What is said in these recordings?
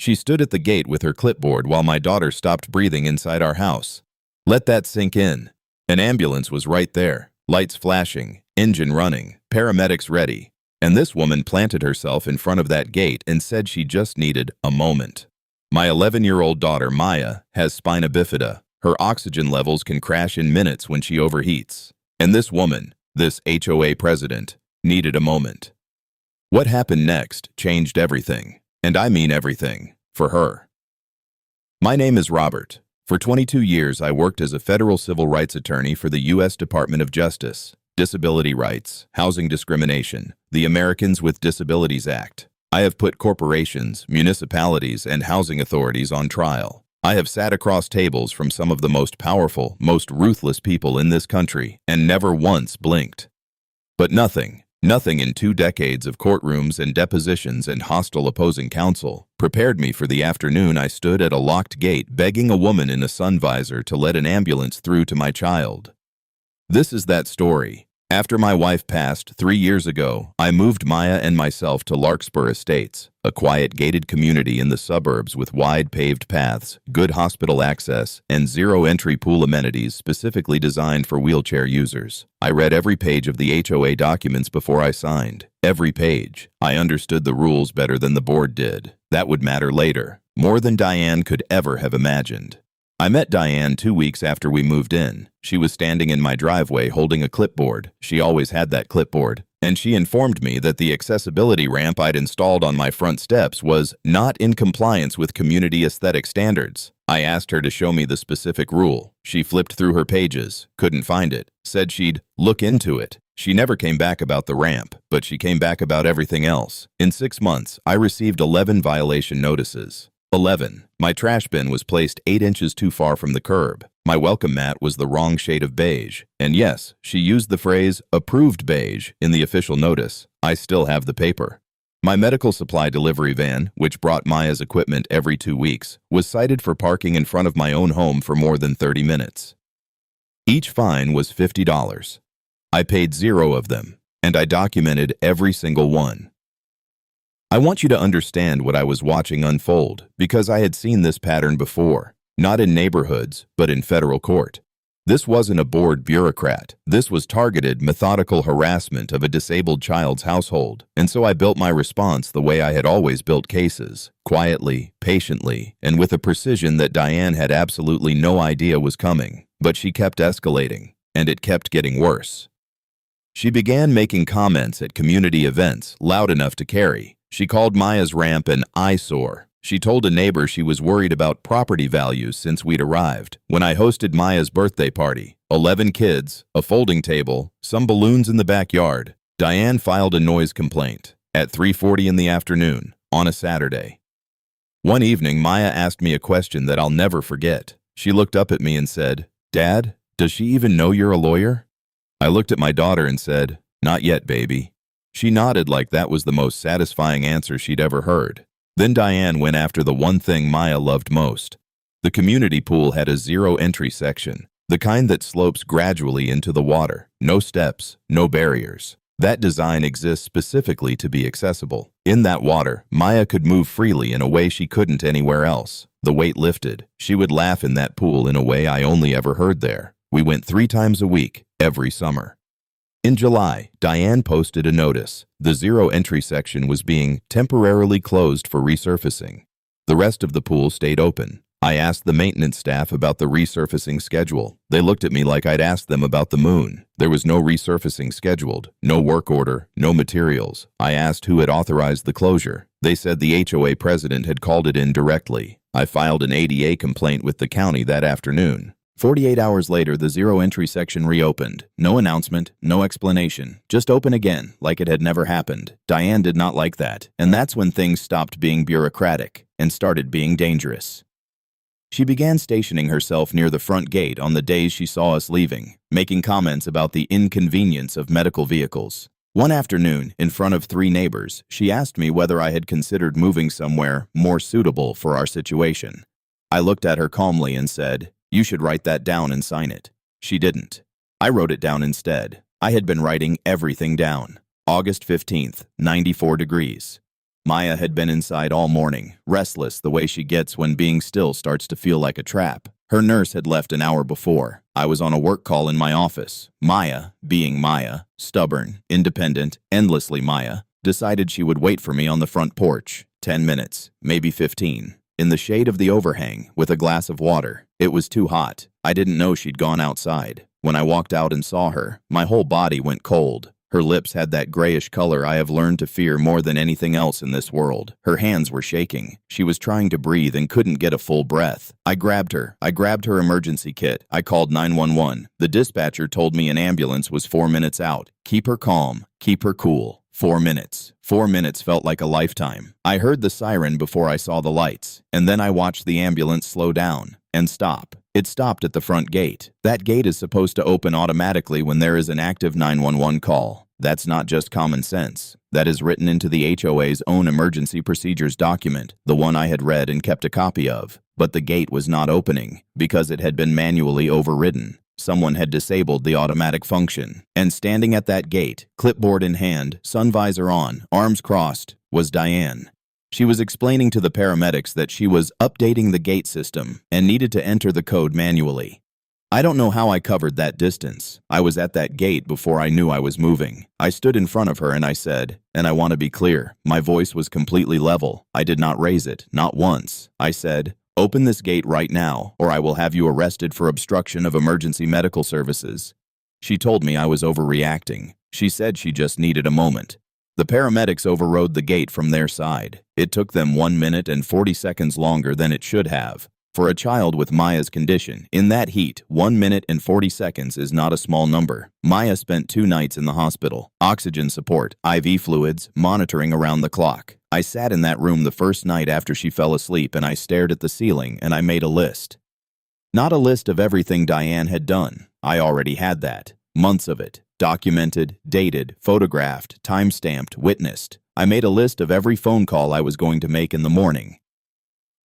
She stood at the gate with her clipboard while my daughter stopped breathing inside our house. Let that sink in. An ambulance was right there, lights flashing, engine running, paramedics ready. And this woman planted herself in front of that gate and said she just needed a moment. My 11-year-old daughter, Maya, has spina bifida. Her oxygen levels can crash in minutes when she overheats. And this woman, this HOA president, needed a moment. What happened next changed everything. And I mean everything, for her. My name is Robert. For 22 years, I worked as a federal civil rights attorney for the U.S. Department of Justice, Disability Rights, Housing Discrimination, the Americans with Disabilities Act. I have put corporations, municipalities, and housing authorities on trial. I have sat across tables from some of the most powerful, most ruthless people in this country and never once blinked. But nothing in 2 decades of courtrooms and depositions and hostile opposing counsel prepared me for the afternoon I stood at a locked gate begging a woman in a sun visor to let an ambulance through to my child. This is that story. After my wife passed 3 years ago, I moved Maya and myself to Larkspur Estates, a quiet gated community in the suburbs with wide paved paths, good hospital access, and zero-entry pool amenities specifically designed for wheelchair users. I read every page of the HOA documents before I signed. Every page. I understood the rules better than the board did. That would matter later, more than Diane could ever have imagined. I met Diane 2 weeks after we moved in. She was standing in my driveway holding a clipboard. She always had that clipboard. And she informed me that the accessibility ramp I'd installed on my front steps was not in compliance with community aesthetic standards. I asked her to show me the specific rule. She flipped through her pages, couldn't find it, said she'd look into it. She never came back about the ramp, but she came back about everything else. In 6 months, I received 11 violation notices. 11. My trash bin was placed 8 inches too far from the curb. My welcome mat was the wrong shade of beige. And yes, she used the phrase, approved beige, in the official notice. I still have the paper. My medical supply delivery van, which brought Maya's equipment every 2 weeks, was cited for parking in front of my own home for more than 30 minutes. Each fine was $50. I paid 0 of them, and I documented every single one. I want you to understand what I was watching unfold, because I had seen this pattern before, not in neighborhoods, but in federal court. This wasn't a bored bureaucrat. This was targeted, methodical harassment of a disabled child's household, and so I built my response the way I had always built cases, quietly, patiently, and with a precision that Diane had absolutely no idea was coming. But she kept escalating, and it kept getting worse. She began making comments at community events, loud enough to carry. She called Maya's ramp an eyesore. She told a neighbor she was worried about property values since we'd arrived. When I hosted Maya's birthday party, 11 kids, a folding table, some balloons in the backyard, Diane filed a noise complaint at 3:40 in the afternoon on a Saturday. One evening, Maya asked me a question that I'll never forget. She looked up at me and said, "Dad, does she even know you're a lawyer?" I looked at my daughter and said, "Not yet, baby." She nodded like that was the most satisfying answer she'd ever heard. Then Diane went after the one thing Maya loved most. The community pool had a zero-entry section, the kind that slopes gradually into the water. No steps, no barriers. That design exists specifically to be accessible. In that water, Maya could move freely in a way she couldn't anywhere else. The weight lifted. She would laugh in that pool in a way I only ever heard there. We went 3 times a week, every summer. In July, Diane posted a notice. The zero-entry section was being temporarily closed for resurfacing. The rest of the pool stayed open. I asked the maintenance staff about the resurfacing schedule. They looked at me like I'd asked them about the moon. There was no resurfacing scheduled, no work order, no materials. I asked who had authorized the closure. They said the HOA president had called it in directly. I filed an ADA complaint with the county that afternoon. 48 hours later, the zero-entry section reopened. No announcement, no explanation. Just open again, like it had never happened. Diane did not like that, and that's when things stopped being bureaucratic and started being dangerous. She began stationing herself near the front gate on the days she saw us leaving, making comments about the inconvenience of medical vehicles. One afternoon, in front of 3 neighbors, she asked me whether I had considered moving somewhere more suitable for our situation. I looked at her calmly and said, "You should write that down and sign it." She didn't. I wrote it down instead. I had been writing everything down. August 15th, 94 degrees. Maya had been inside all morning, restless the way she gets when being still starts to feel like a trap. Her nurse had left an hour before. I was on a work call in my office. Maya, being Maya, stubborn, independent, endlessly Maya, decided she would wait for me on the front porch. 10 minutes, maybe 15. In the shade of the overhang, with a glass of water. It was too hot. I didn't know she'd gone outside. When I walked out and saw her, my whole body went cold. Her lips had that grayish color I have learned to fear more than anything else in this world. Her hands were shaking. She was trying to breathe and couldn't get a full breath. I grabbed her. I grabbed her emergency kit. I called 911. The dispatcher told me an ambulance was 4 minutes out. Keep her calm. Keep her cool. 4 minutes. 4 minutes felt like a lifetime. I heard the siren before I saw the lights, and then I watched the ambulance slow down and stop. It stopped at the front gate. That gate is supposed to open automatically when there is an active 911 call. That's not just common sense. That is written into the HOA's own emergency procedures document, the one I had read and kept a copy of. But the gate was not opening because it had been manually overridden. Someone had disabled the automatic function. And standing at that gate, clipboard in hand, sun visor on, arms crossed, was Diane. She was explaining to the paramedics that she was updating the gate system and needed to enter the code manually. I don't know how I covered that distance. I was at that gate before I knew I was moving. I stood in front of her and I said, and I want to be clear, my voice was completely level. I did not raise it, not once. I said, "Open this gate right now, or I will have you arrested for obstruction of emergency medical services." She told me I was overreacting. She said she just needed a moment. The paramedics overrode the gate from their side. It took them 1 minute and 40 seconds longer than it should have. For a child with Maya's condition, in that heat, 1 minute and 40 seconds is not a small number. Maya spent 2 nights in the hospital. Oxygen support, IV fluids, monitoring around the clock. I sat in that room the first night after she fell asleep and I stared at the ceiling and I made a list. Not a list of everything Diane had done. I already had that. Months of it. Documented, dated, photographed, time-stamped, witnessed. I made a list of every phone call I was going to make in the morning.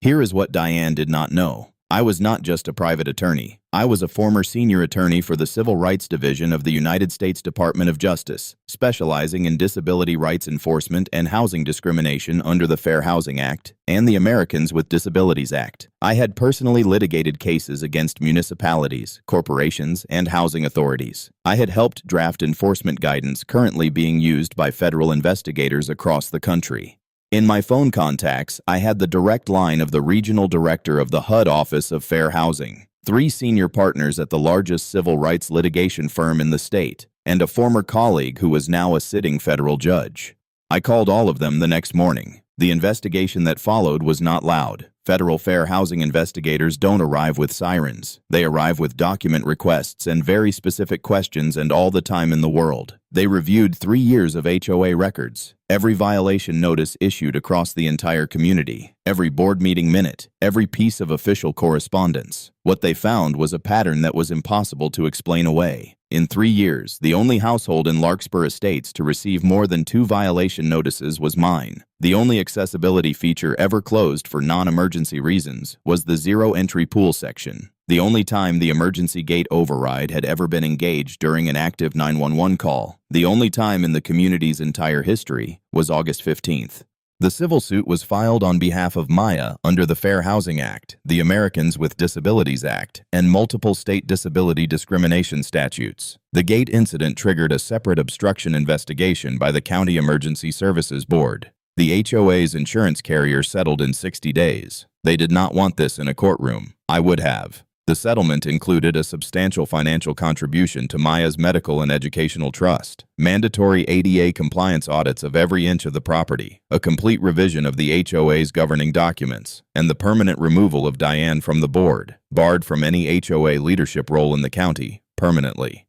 Here is what Diane did not know. I was not just a private attorney. I was a former senior attorney for the Civil Rights Division of the United States Department of Justice, specializing in disability rights enforcement and housing discrimination under the Fair Housing Act and the Americans with Disabilities Act. I had personally litigated cases against municipalities, corporations, and housing authorities. I had helped draft enforcement guidance currently being used by federal investigators across the country. In my phone contacts, I had the direct line of the regional director of the HUD Office of Fair Housing, 3 senior partners at the largest civil rights litigation firm in the state, and a former colleague who was now a sitting federal judge. I called all of them the next morning. The investigation that followed was not loud. Federal fair housing investigators don't arrive with sirens. They arrive with document requests and very specific questions and all the time in the world. They reviewed 3 years of HOA records, every violation notice issued across the entire community, every board meeting minute, every piece of official correspondence. What they found was a pattern that was impossible to explain away. In 3 years, the only household in Larkspur Estates to receive more than 2 violation notices was mine. The only accessibility feature ever closed for non-emergency reasons was the zero-entry pool section. The only time the emergency gate override had ever been engaged during an active 911 call, the only time in the community's entire history, was August 15th. The civil suit was filed on behalf of Maya under the Fair Housing Act, the Americans with Disabilities Act, and multiple state disability discrimination statutes. The gate incident triggered a separate obstruction investigation by the County Emergency Services Board. The HOA's insurance carrier settled in 60 days. They did not want this in a courtroom. I would have. The settlement included a substantial financial contribution to Maya's medical and educational trust, mandatory ADA compliance audits of every inch of the property, a complete revision of the HOA's governing documents, and the permanent removal of Diane from the board, barred from any HOA leadership role in the county, permanently.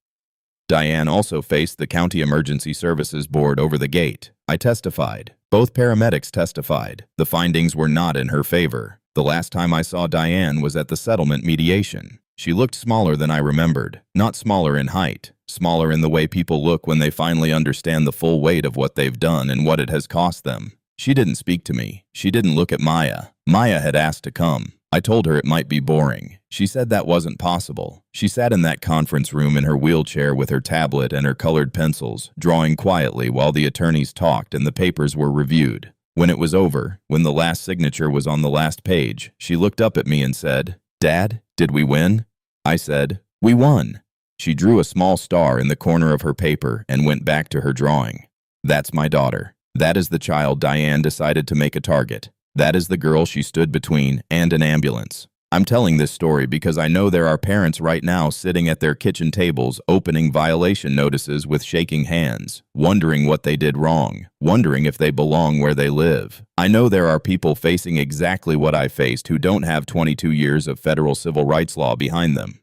Diane also faced the County Emergency Services Board over the gate. I testified. Both paramedics testified. The findings were not in her favor. The last time I saw Diane was at the settlement mediation. She looked smaller than I remembered. Not smaller in height, smaller in the way people look when they finally understand the full weight of what they've done and what it has cost them. She didn't speak to me. She didn't look at Maya. Maya had asked to come. I told her it might be boring. She said that wasn't possible. She sat in that conference room in her wheelchair with her tablet and her colored pencils, drawing quietly while the attorneys talked and the papers were reviewed. When it was over, when the last signature was on the last page, she looked up at me and said, "Dad, did we win?" I said, "We won." She drew a small star in the corner of her paper and went back to her drawing. That's my daughter. That is the child Diane decided to make a target. That is the girl she stood between and an ambulance. I'm telling this story because I know there are parents right now sitting at their kitchen tables opening violation notices with shaking hands, wondering what they did wrong, wondering if they belong where they live. I know there are people facing exactly what I faced who don't have 22 years of federal civil rights law behind them.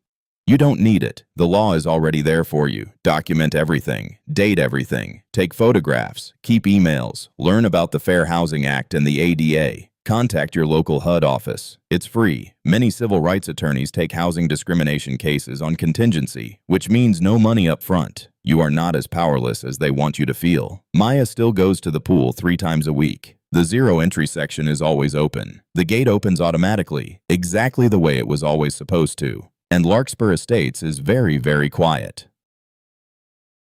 You don't need it. The law is already there for you. Document everything. Date everything. Take photographs. Keep emails. Learn about the Fair Housing Act and the ADA. Contact your local HUD office. It's free. Many civil rights attorneys take housing discrimination cases on contingency, which means no money up front. You are not as powerless as they want you to feel. Maya still goes to the pool 3 times a week. The zero entry section is always open. The gate opens automatically, exactly the way it was always supposed to. And Larkspur Estates is very, very quiet.